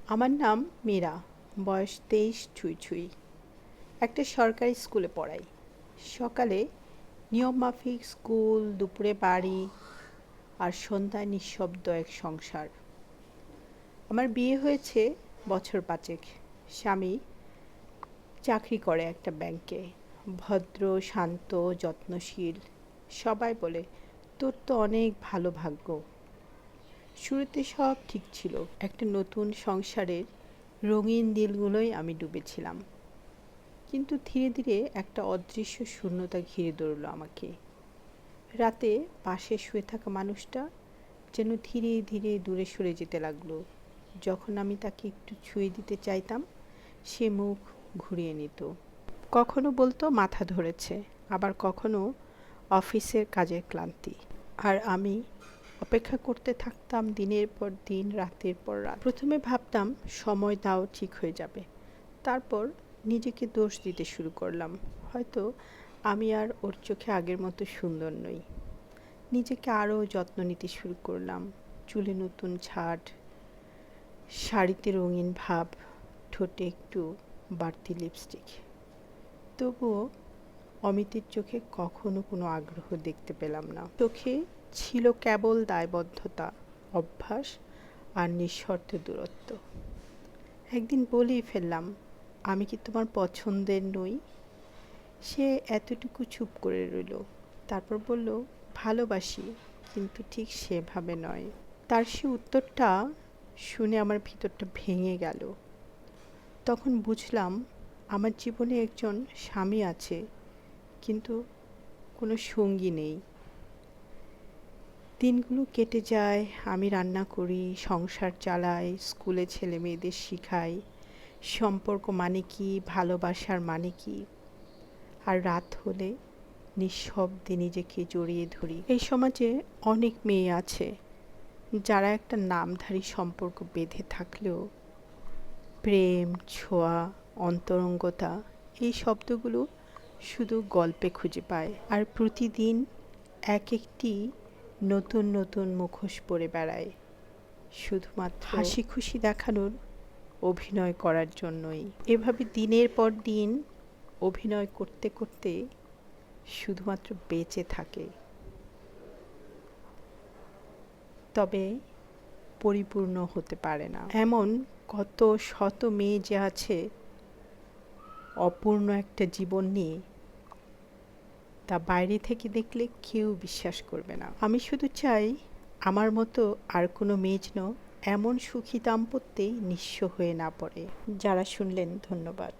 আমার নাম মীরা। বয়স 23 ছুঁই ছুঁই। একটা সরকারি স্কুলে পড়াই। সকালে নিয়মমাফিক স্কুল, দুপুরে বাড়ি, আর সন্ধ্যায় নিঃশব্দ এক সংসার। আমার বিয়ে হয়েছে বছর 5। স্বামী চাকরি করে একটা ব্যাংকে। ভদ্র, শান্ত, যত্নশীল। সবাই বলে, তোর তো অনেক ভালো ভাগ্য। শুরুতে সব ঠিক ছিল। একটা নতুন সংসারের রঙিন দিনগুলোই আমি ডুবেছিলাম। কিন্তু ধীরে ধীরে একটা অদৃশ্য শূন্যতা ঘিরে ধরল আমাকে। রাতে পাশে শুয়ে থাকা মানুষটা যেন ধীরে ধীরে দূরে সরে যেতে লাগলো। যখন আমি তাকে একটু ছুঁয়ে দিতে চাইতাম, সে মুখ ঘুরিয়ে নিত। কখনো বলতো মাথা ধরেছে, আবার কখনো অফিসের কাজের ক্লান্তি। আর আমি অপেক্ষা করতে থাকতাম দিনের পর দিন, রাতের পর রাত। প্রথমে ভাবতাম সময় দাও, ঠিক হয়ে যাবে। তারপর নিজেকে দোষ দিতে শুরু করলাম। হয়তো আমি আর ওর চোখে আগের মতো সুন্দর নই। নিজেকে আরও যত্ন নিতে শুরু করলাম। চুলে নতুন ছাট, শাড়িতে রঙিন ভাব, ঠোঁটে একটু বাড়তি লিপস্টিক। তবুও অমিতের চোখে কখনো কোনো আগ্রহ দেখতে পেলাম না। চোখে ছিল কেবল দায়বদ্ধতা, অভ্যাস আর নিঃশর্ত দূরত্ব। একদিন বলেই ফেললাম, আমি কি তোমার পছন্দের নই? সে এতটুকু চুপ করে রইল। তারপর বলল, ভালোবাসি, কিন্তু ঠিক সেভাবে নয়। তার সে উত্তরটা শুনে আমার ভিতরটা ভেঙে গেল। তখন বুঝলাম আমার জীবনে একজন স্বামী আছে, কিন্তু কোনো সঙ্গী নেই। দিনগুলো কেটে যায়, আমি রান্না করি, সংসার চালাই, স্কুলে ছেলে মেয়েদের শিখাই সম্পর্ক মানে কি, ভালোবাসার মানে কি। আর রাত হলে নিঃশব্দে নিজেকে জড়িয়ে ধরি। এই সমাজে অনেক মেয়ে আছে যারা একটা নামধারী সম্পর্ক বেঁধে থাকলেও প্রেম, ছোঁয়া, অন্তরঙ্গতা, এই শব্দগুলো শুধু গল্পে খুঁজে পায়। আর প্রতিদিন এক একটি নতুন নতুন মুখোশ পরে বেড়ায়, শুধুমাত্র হাসি খুশি দেখানোর অভিনয় করার জন্যই। এভাবে দিনের পর দিন অভিনয় করতে করতে শুধুমাত্র বেঁচে থাকে, তবে পরিপূর্ণ হতে পারে না। এমন কত শত মেয়ে যে আছে অপূর্ণ একটা জীবন নিয়ে, তা বাইরে থেকে দেখলে কেউ বিশ্বাস করবে না। আমি শুধু চাই আমার মতো আর কোনো মেয়ে যেন এমন সুখী দাম্পত্যে নিঃস্ব হয়ে না পড়ে। যারা শুনলেন ধন্যবাদ।